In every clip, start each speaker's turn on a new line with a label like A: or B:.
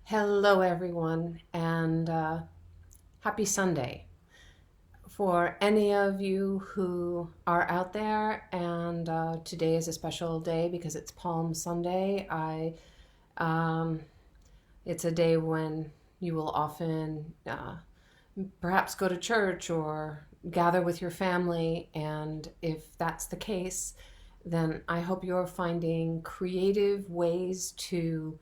A: Hello, everyone, and happy Sunday. For any of you who are out there, and today is a special day because it's Palm Sunday. Um, it's a day when you will often perhaps go to church or gather with your family, and if that's the case, then I hope you're finding creative ways to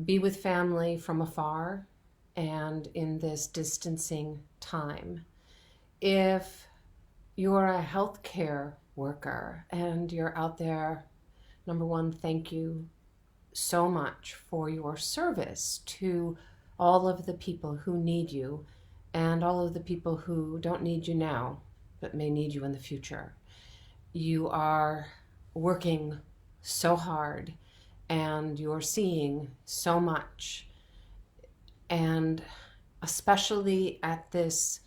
A: be with family from afar and in this distancing time. If you're a healthcare worker and you're out there, number one, thank you so much for your service to all of the people who need you and all of the people who don't need you now but may need you in the future. You are working so hard and you're seeing so much, and especially at this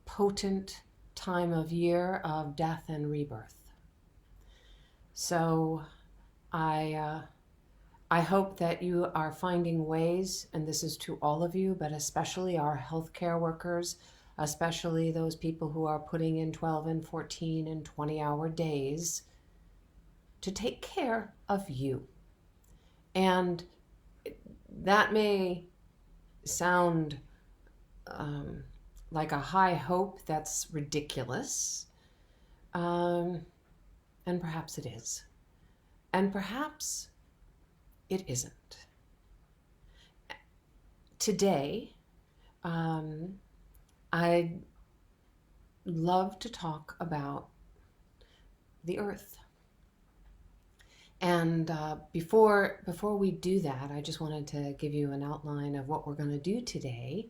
A: potent time of year of death and rebirth. So I I hope that you are finding ways, and this is to all of you, but especially our healthcare workers, especially those people who are putting in 12 and 14 and 20-hour days to take care of you. And that may sound um, like a high hope that's ridiculous, um, and perhaps it is, and perhaps it isn't. Today, um, I'd love to talk about the earth. And before we do that, I just wanted to give you an outline of what we're going to do today.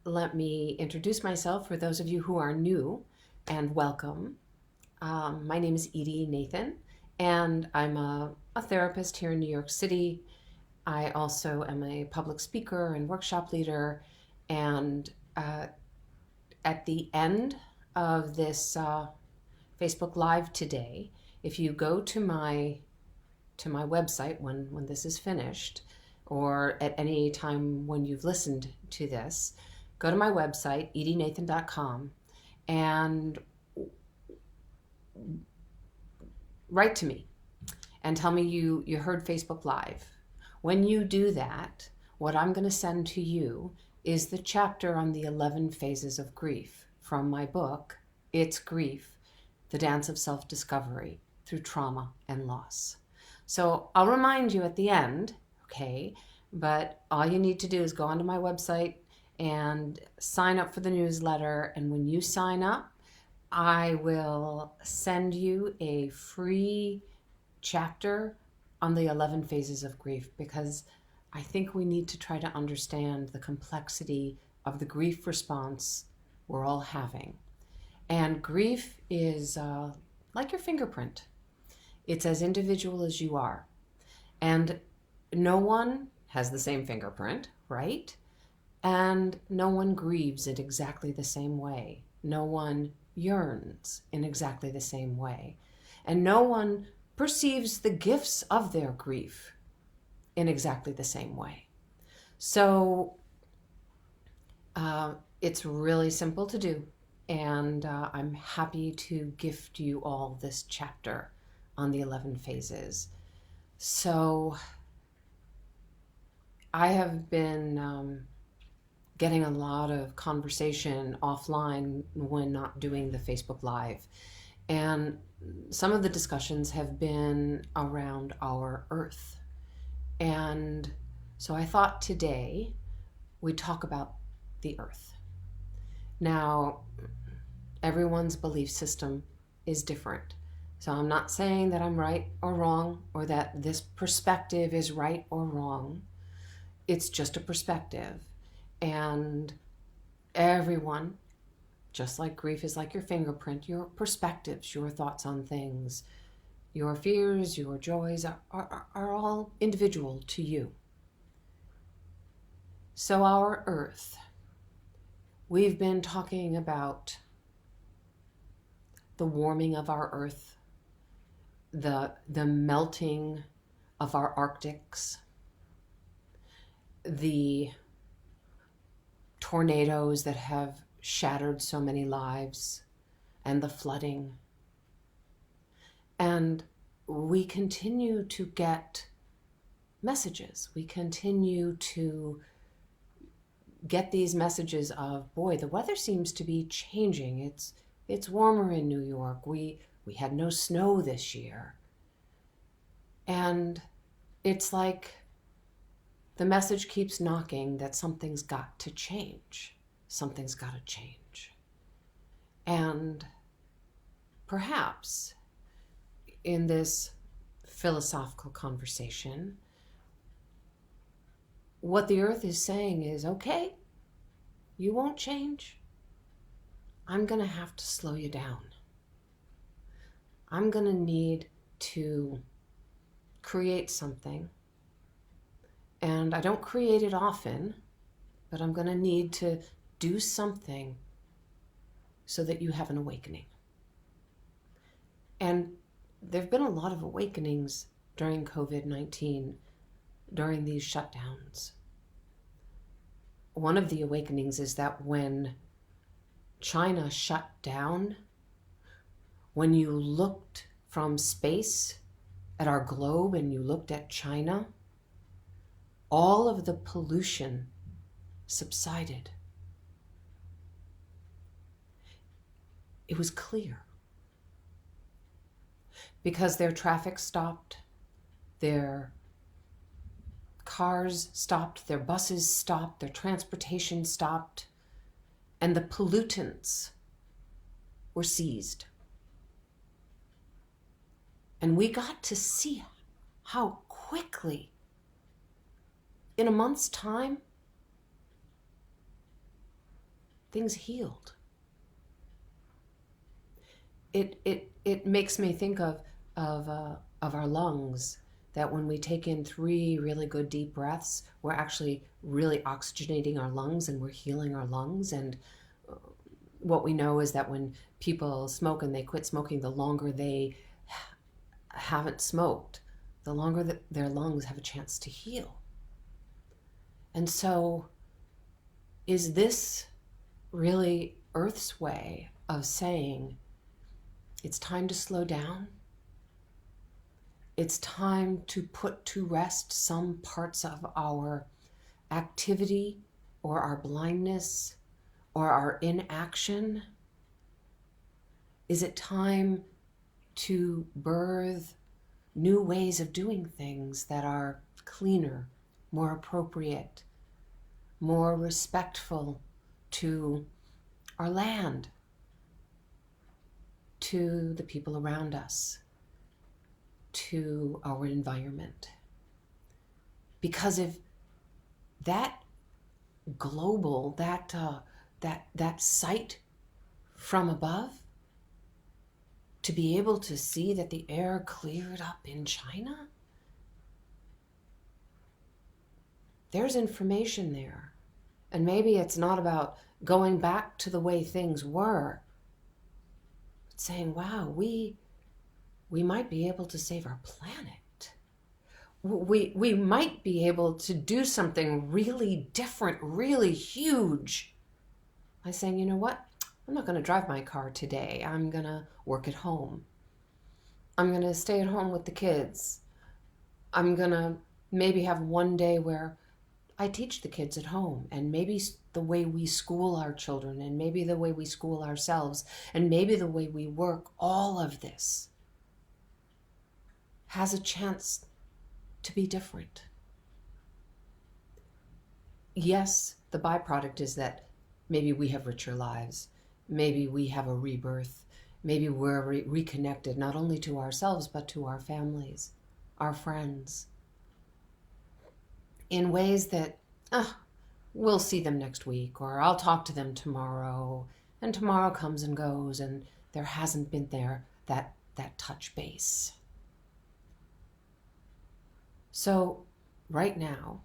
A: Let me introduce myself for those of you who are new, and welcome. My name is Edie Nathan, and I'm a therapist here in New York City. I also am a public speaker and workshop leader. And at the end of this Facebook Live today, if you go to my website when this is finished, or at any time when you've listened to this, go to my website, edienathan.com, and write to me and tell me you heard Facebook Live. When you do that, what I'm going to send to you is the chapter on the 11 phases of grief from my book, It's Grief, The Dance of Self-Discovery Through Trauma and Loss. So I'll remind you at the end, okay? But all you need to do is go onto my website and sign up for the newsletter. And when you sign up, I will send you a free chapter on the 11 phases of grief, because I think we need to try to understand the complexity of the grief response we're all having. And grief is like your fingerprint. It's as individual as you are. And no one has the same fingerprint, right? And no one grieves in exactly the same way. No one yearns in exactly the same way. And no one perceives the gifts of their grief in exactly the same way. So it's really simple to do. And I'm happy to gift you all this chapter on the 11 phases. So I have been getting a lot of conversation offline when not doing the Facebook Live. And some of the discussions have been around our Earth. And so I thought today we'd talk about the Earth. Now, everyone's belief system is different. So I'm not saying that I'm right or wrong, or that this perspective is right or wrong. It's just a perspective. And everyone, just like grief is like your fingerprint, your perspectives, your thoughts on things, your fears, your joys are all individual to you. So our Earth, we've been talking about the warming of our Earth, the melting of our Arctics, the tornadoes that have shattered so many lives and the flooding. And we continue to get messages. We continue to get these messages of, boy, the weather seems to be changing. It's warmer in New York. We had no snow this year. And it's like the message keeps knocking that something's got to change. Something's got to change. And perhaps in this philosophical conversation, what the earth is saying is, okay, you won't change. I'm going to have to slow you down. I'm going to need to create something. And I don't create it often, but I'm going to need to do something so that you have an awakening. And there have been a lot of awakenings during COVID-19, during these shutdowns. One of the awakenings is that when China shut down, when you looked from space at our globe and you looked at China, all of the pollution subsided. It was clear. Because their traffic stopped, their cars stopped, their buses stopped, their transportation stopped, and the pollutants were seized. And we got to see how quickly, in a month's time, things healed. It makes me think of our lungs, that when we take in 3 really good deep breaths, we're actually really oxygenating our lungs and we're healing our lungs. And what we know is that when people smoke and they quit smoking, the longer they haven't smoked, the longer that their lungs have a chance to heal. And so, is this really Earth's way of saying, it's time to slow down? It's time to put to rest some parts of our activity or our blindness or our inaction? Is it time to birth new ways of doing things that are cleaner, more appropriate, more respectful to our land, to the people around us, to our environment? Because if that global, that sight from above, to be able to see that the air cleared up in China, there's information there. And maybe it's not about going back to the way things were, but saying, wow, we might be able to save our planet. We might be able to do something really different, really huge, by saying, you know what? I'm not going to drive my car today. I'm going to work at home. I'm going to stay at home with the kids. I'm going to maybe have one day where I teach the kids at home, and maybe the way we school our children, and maybe the way we school ourselves, and maybe the way we work, all of this has a chance to be different. Yes, the byproduct is that maybe we have richer lives. Maybe we have a rebirth. Maybe we're reconnected not only to ourselves, but to our families, our friends, in ways that, we'll see them next week, or I'll talk to them tomorrow, and tomorrow comes and goes, and there hasn't been that touch base. So right now,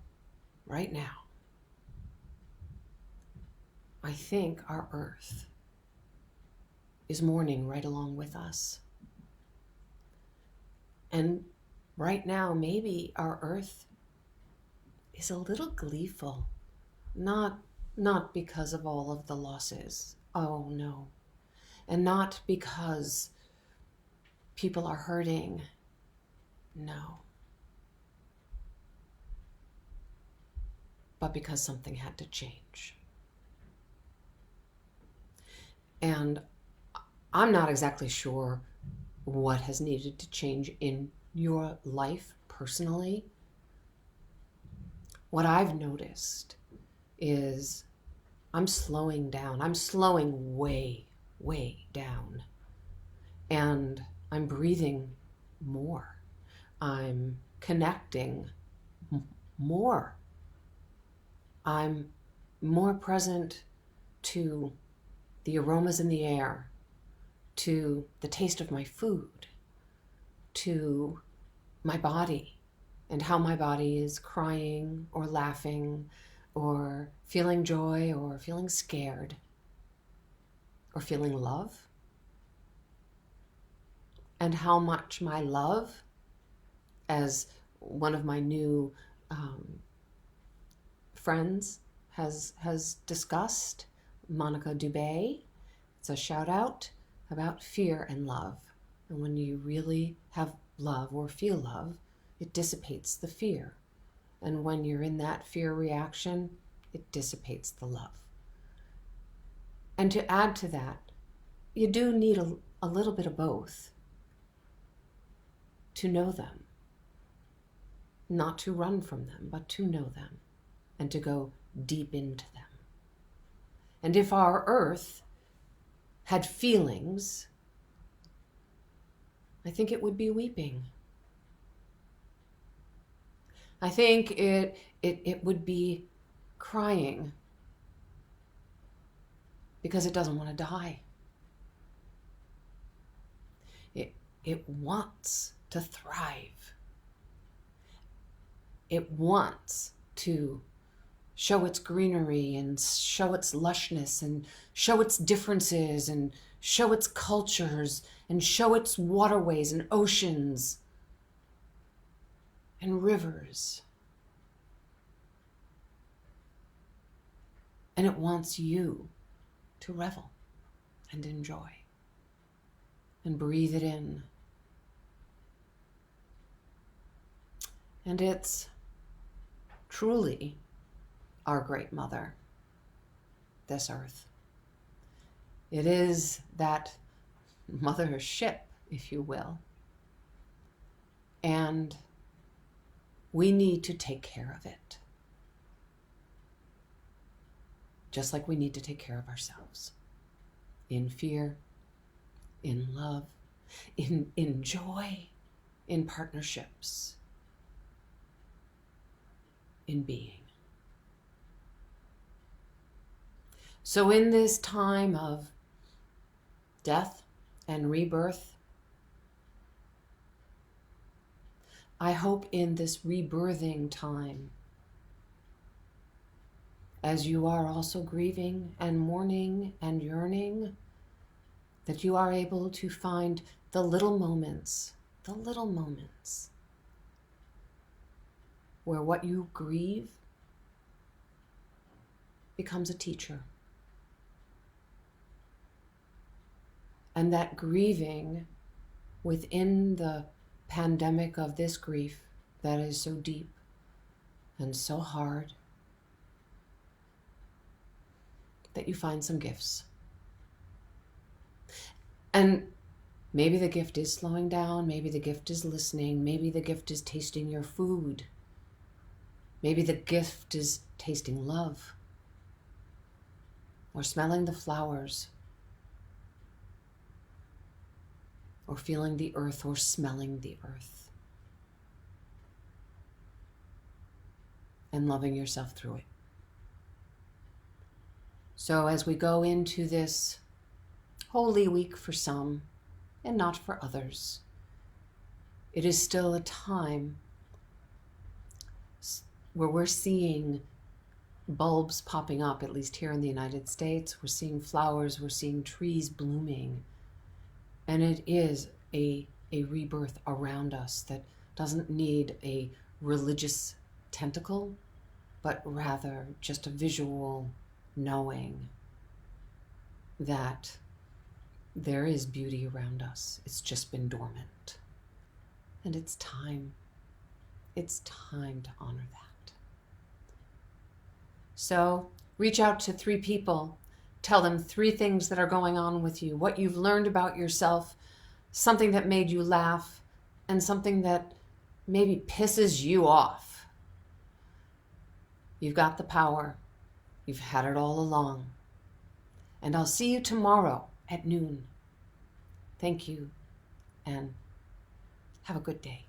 A: I think our earth is mourning right along with us. And right now, maybe our earth is a little gleeful. Not because of all of the losses. Oh no. And not because people are hurting. No. But because something had to change. And I'm not exactly sure what has needed to change in your life personally. What I've noticed is I'm slowing down. I'm slowing way, way down. And I'm breathing more. I'm connecting more. I'm more present to the aromas in the air, to the taste of my food, to my body and how my body is crying or laughing or feeling joy or feeling scared or feeling love, and how much my love, as one of my new friends has discussed, Monica Dubé. It's a shout out about fear and love. And when you really have love or feel love, it dissipates the fear. And when you're in that fear reaction, it dissipates the love. And to add to that, you do need a little bit of both to know them. Not to run from them, but to know them and to go deep into them. And if our earth had feelings, I think it would be weeping. I think it would be crying because it doesn't want to die. It wants to thrive. It wants to show its greenery and show its lushness and show its differences and show its cultures and show its waterways and oceans and rivers. And it wants you to revel and enjoy and breathe it in. And it's truly our great mother, this earth. It is that mothership, if you will. And we need to take care of it. Just like we need to take care of ourselves. In fear, in love, in joy, in partnerships, in being. So in this time of death and rebirth, I hope in this rebirthing time, as you are also grieving and mourning and yearning, that you are able to find the little moments where what you grieve becomes a teacher. And that grieving within the pandemic of this grief that is so deep and so hard, that you find some gifts. And maybe the gift is slowing down, maybe the gift is listening, maybe the gift is tasting your food, maybe the gift is tasting love, or smelling the flowers, or feeling the earth, or smelling the earth, and loving yourself through it. So as we go into this Holy Week for some and not for others, it is still a time where we're seeing bulbs popping up, at least here in the United States. We're seeing flowers, we're seeing trees blooming. And it is a rebirth around us that doesn't need a religious tentacle but rather just a visual knowing that there is beauty around us. It's just been dormant. And it's time. It's time to honor that. So reach out to 3 people. Tell them 3 things that are going on with you, what you've learned about yourself, something that made you laugh, and something that maybe pisses you off. You've got the power. You've had it all along. And I'll see you tomorrow at noon. Thank you, and have a good day.